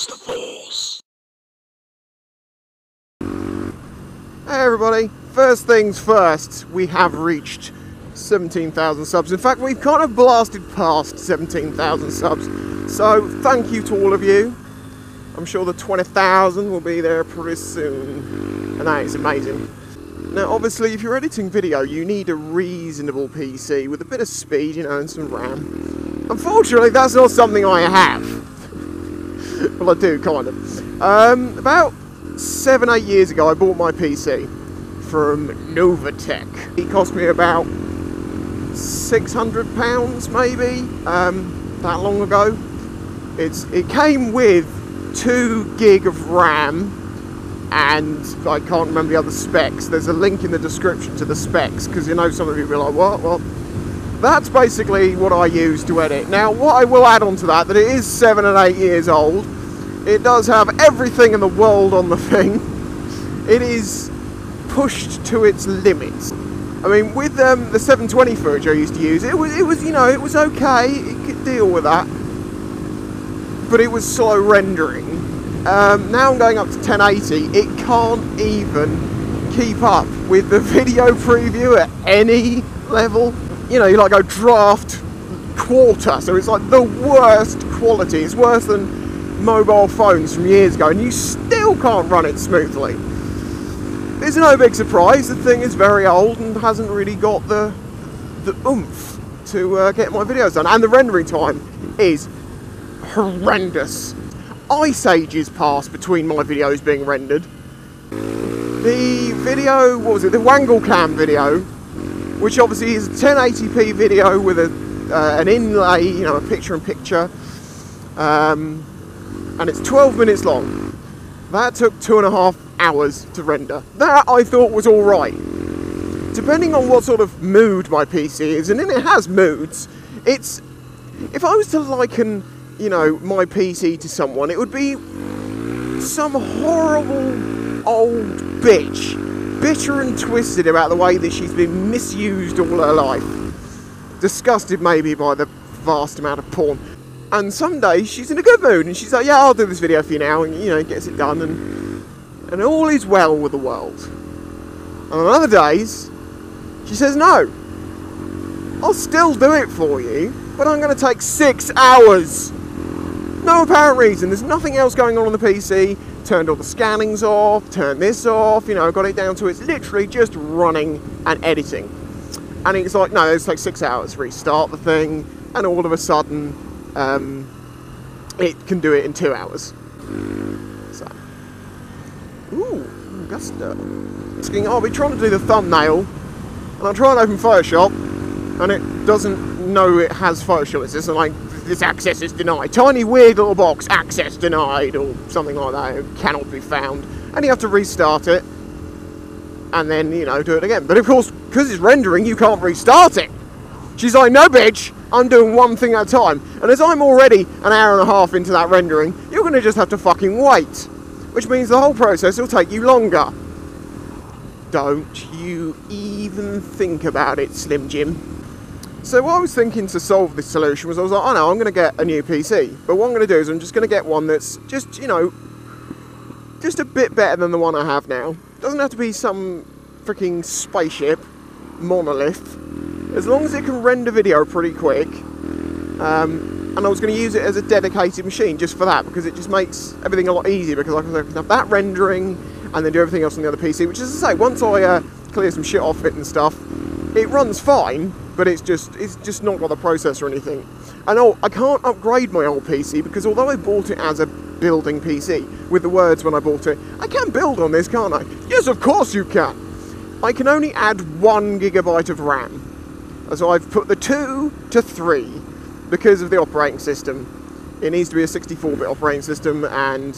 Use the Force. Hey everybody, first things first, we have reached 17,000 subs. In fact, we've kind of blasted past 17,000 subs. So thank you to all of you. I'm sure the 20,000 will be there pretty soon. And that is amazing. Now obviously if you're editing video you need a reasonable PC with a bit of speed, you know, and some RAM. Unfortunately that's not something I have. Well, I do, kind of. About 7-8 years ago I bought my PC from Novatech. It cost me about £600 maybe, that long ago. It came with 2 gig of RAM and I can't remember the other specs. There's a link in the description to the specs because you know some of you will be like, what? Well, that's basically what I use to edit. Now what I will add on to that it is 7 and 8 years old. It does have everything in the world on the thing. It is pushed to its limits. I mean, with the 720 footage I used to use, it was you know, it was okay. It could deal with that, but it was slow rendering. Now I'm going up to 1080. It can't even keep up with the video preview at any level. You know, you like go draft quarter, so it's like the worst quality. It's worse than mobile phones from years ago, and you still can't run it smoothly. It's no big surprise. The thing is very old and hasn't really got the oomph to get my videos done, and the rendering time is horrendous. Ice ages pass between my videos being rendered. The video, what was it, the Wangle Cam video, which obviously is a 1080p video with an inlay, you know, a picture-in-picture, and it's 12 minutes long. That took 2.5 hours to render. That I thought was alright. Depending on what sort of mood my PC is, and then it has moods, it's, if I was to liken, you know, my PC to someone, it would be some horrible old bitch, bitter and twisted about the way that she's been misused all her life, disgusted maybe by the vast amount of porn, and some days she's in a good mood and she's like, yeah, I'll do this video for you now, and you know, gets it done, and all is well with the world. And on other days she says, no, I'll still do it for you, but I'm going to take 6 hours. No apparent reason. There's nothing else going on the PC. Turned all the scannings off, turned this off, you know, got it down to it's literally just running and editing. And it's like, no, it's like 6 hours. Restart the thing, and all of a sudden, it can do it in 2 hours. So, ooh, Augusta. I'll be trying to do the thumbnail, and I'll try and open Photoshop, and it doesn't know it has Photoshop. It's just like, this access is denied. Tiny weird little box, access denied, or something like that. It cannot be found. And you have to restart it, and then, you know, do it again. But of course, because it's rendering, you can't restart it. She's like, no bitch, I'm doing one thing at a time. And as I'm already an hour and a half into that rendering, you're going to just have to fucking wait. Which means the whole process will take you longer. Don't you even think about it, Slim Jim. So what I was thinking to solve this solution was, I was like, oh no, I'm going to get a new PC. But what I'm going to do is I'm just going to get one that's just, you know, just a bit better than the one I have now. Doesn't have to be some freaking spaceship monolith. As long as it can render video pretty quick. And I was going to use it as a dedicated machine just for that, because it just makes everything a lot easier, because I can have that rendering and then do everything else on the other PC, which is to say, once I clear some shit off it and stuff, it runs fine, but it's just not got the processor or anything. And I can't upgrade my old PC, because although I bought it as a building PC, with the words when I bought it, I can build on this, can't I? Yes, of course you can! I can only add 1 GB of RAM. So I've put the 2 to 3, because of the operating system. It needs to be a 64-bit operating system, and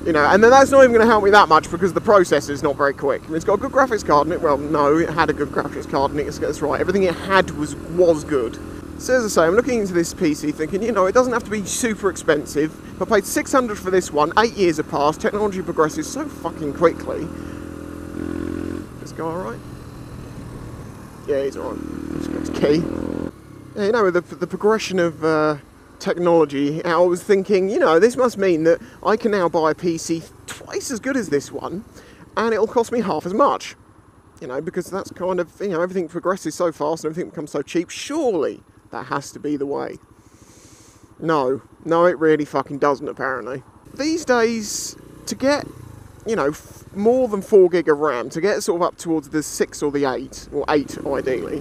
you know, and then that's not even going to help me that much because the processor is not very quick. I mean, it's got a good graphics card in it. Well, no, it had a good graphics card in it. That's right. Everything it had was good. So as I say, I'm looking into this PC thinking, you know, it doesn't have to be super expensive. I paid $600 for this one. 8 years have passed. Technology progresses so fucking quickly. This guy all right? Yeah, he's all right. He's got his key. Yeah, you know, with the progression of technology, I was thinking, you know, this must mean that I can now buy a PC twice as good as this one, and it'll cost me half as much. You know, because that's kind of, you know, everything progresses so fast and everything becomes so cheap. Surely that has to be the way. No, it really fucking doesn't, apparently. These days, to get, you know, more than 4 gig of RAM, to get sort of up towards the 6 or the 8, or 8 ideally,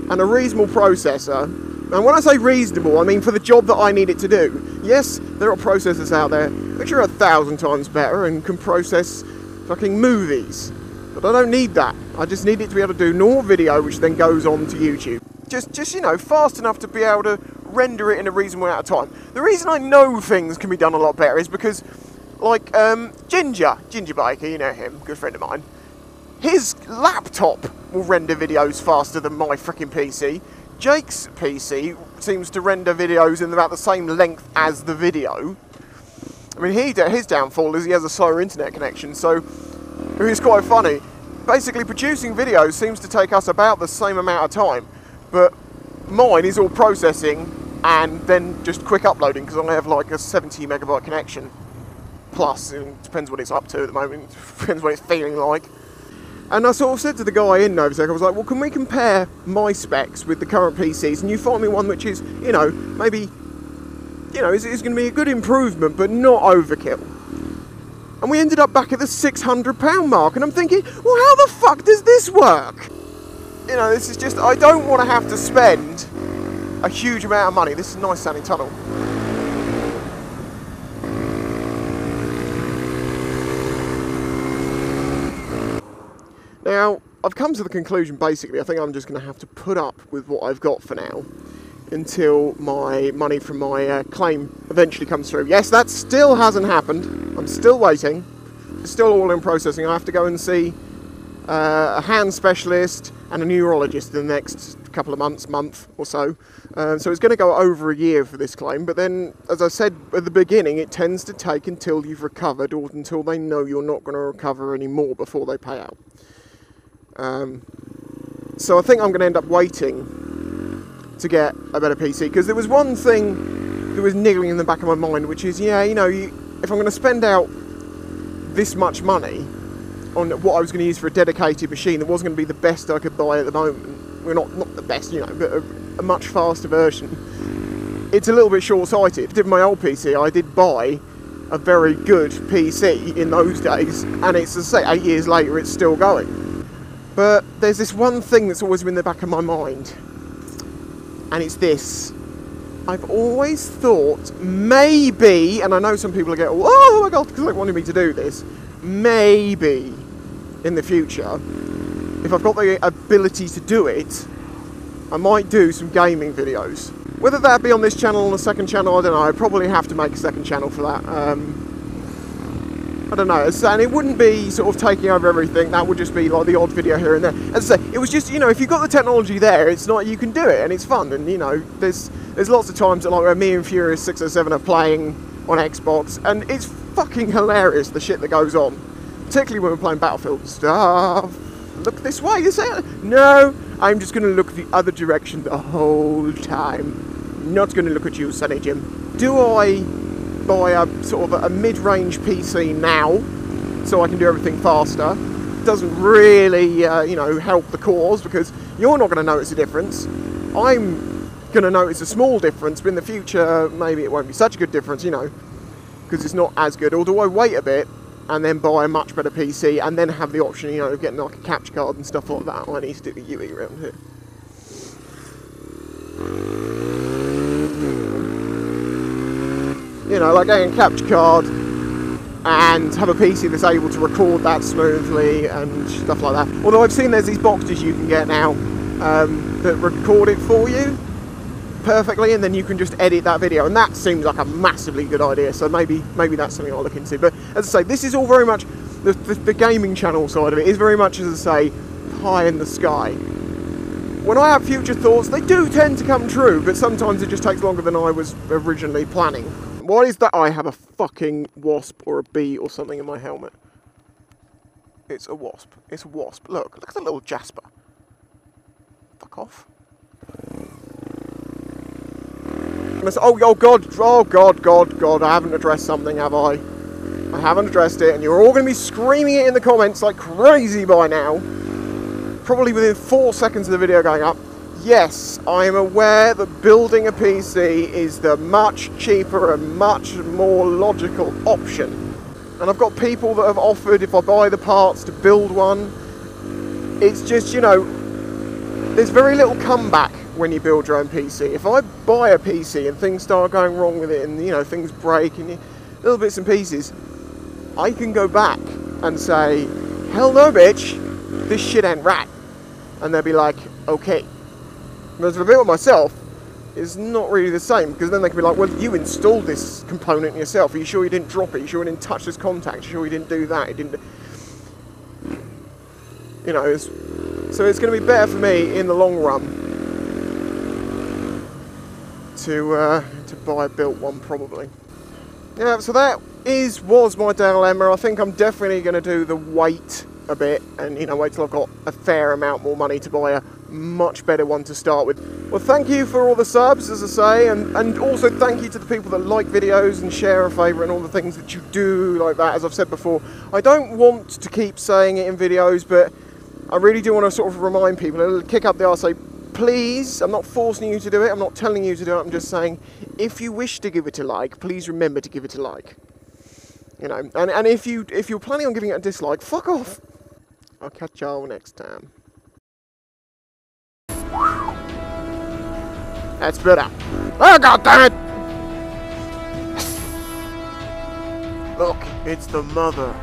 and a reasonable processor, and when I say reasonable, I mean for the job that I need it to do. Yes, there are processors out there which are 1,000 times better and can process fucking movies. But I don't need that. I just need it to be able to do normal video, which then goes on to YouTube. Just you know, fast enough to be able to render it in a reasonable amount of time. The reason I know things can be done a lot better is because, like, Ginger Biker, you know him, good friend of mine, his laptop will render videos faster than my freaking PC. Jake's PC seems to render videos in about the same length as the video. I mean, his downfall is he has a slower internet connection, so it's quite funny. Basically, producing videos seems to take us about the same amount of time, but mine is all processing and then just quick uploading, because I have like a 70 megabyte connection. Plus, it depends what it's up to at the moment, depends what it's feeling like. And I sort of said to the guy in Novosec, I was like, well, can we compare my specs with the current PCs, and you find me one which is, you know, maybe, you know, is going to be a good improvement, but not overkill. And we ended up back at the £600 mark, and I'm thinking, well, how the fuck does this work? You know, this is just, I don't want to have to spend a huge amount of money. This is a nice sounding tunnel. Now, I've come to the conclusion, basically, I think I'm just going to have to put up with what I've got for now until my money from my claim eventually comes through. Yes, that still hasn't happened. I'm still waiting. It's still all in processing. I have to go and see a hand specialist and a neurologist in the next couple of month or so. So it's going to go over a year for this claim, but then, as I said at the beginning, it tends to take until you've recovered or until they know you're not going to recover anymore before they pay out. So I think I'm going to end up waiting to get a better PC, because there was one thing that was niggling in the back of my mind, which is, yeah, you know, if I'm going to spend out this much money on what I was going to use for a dedicated machine that wasn't going to be the best I could buy at the moment, well, not the best, you know, but a much faster version, it's a little bit short-sighted. With my old PC, I did buy a very good PC in those days, and it's, as I say, 8 years later, it's still going. But there's this one thing that's always been in the back of my mind, and it's this. I've always thought, maybe, and I know some people will get, oh my god, because they wanted me to do this, maybe in the future, if I've got the ability to do it, I might do some gaming videos. Whether that be on this channel or on a second channel, I don't know. I probably have to make a second channel for that. I don't know, and it wouldn't be sort of taking over everything. That would just be like the odd video here and there. As I say, it was just, you know, if you've got the technology there, it's not, you can do it, and it's fun. And you know, there's lots of times that, like, where me and Furious 607 are playing on Xbox, and it's fucking hilarious, the shit that goes on. Particularly when we're playing Battlefield and stuff. Look this way, you say? No, I'm just going to look the other direction the whole time. Not going to look at you, Sonny Jim. Do I buy a sort of a mid-range PC now, so I can do everything faster? Doesn't really, you know, help the cause, because you're not going to notice a difference. I'm going to notice a small difference, but in the future, maybe it won't be such a good difference, you know, because it's not as good. Or do I wait a bit and then buy a much better PC and then have the option, you know, of getting like a capture card and stuff like that? I need to do the UE around here. You know, like getting a capture card and have a PC that's able to record that smoothly and stuff like that. Although I've seen there's these boxes you can get now that record it for you perfectly, and then you can just edit that video, and that seems like a massively good idea. So maybe that's something I'll look into. But as I say, this is all very much the gaming channel side of it is very much, as I say, pie in the sky. When I have future thoughts, they do tend to come true, but sometimes it just takes longer than I was originally planning. What is that? I have a fucking wasp or a bee or something in my helmet. It's a wasp. It's a wasp. Look at the little Jasper. Fuck off. Oh God, I haven't addressed something, have I? I haven't addressed it, and you're all going to be screaming it in the comments like crazy by now. Probably within 4 seconds of the video going up. Yes, I am aware that building a PC is the much cheaper and much more logical option. And I've got people that have offered, if I buy the parts, to build one. It's just, you know, there's very little comeback when you build your own PC. If I buy a PC and things start going wrong with it and, you know, things break and little bits and pieces, I can go back and say, hell no bitch, this shit ain't right. And they'll be like, okay. Whereas if I build it myself, it's not really the same, because then they can be like, well, you installed this component yourself. Are you sure you didn't drop it? Are you sure you didn't touch this contact? Are you sure you didn't do that? You didn't... You know, so it's going to be better for me in the long run to buy a built one, probably. Yeah, so that was my dilemma. I think I'm definitely going to do the wait a bit and, you know, wait till I've got a fair amount more money to buy a much better one to start with. Well, thank you for all the subs, as I say, and also thank you to the people that like videos and share and favourite and all the things that you do like that. As I've said before, I don't want to keep saying it in videos, but I really do want to sort of remind people, it'll kick up the arse, say, please, I'm not forcing you to do it, I'm not telling you to do it, I'm just saying, if you wish to give it a like, please remember to give it a like. You know, and if you're planning on giving it a dislike, fuck off. I'll catch y'all next time. That's better. Oh, God damn it! Look, it's the mother.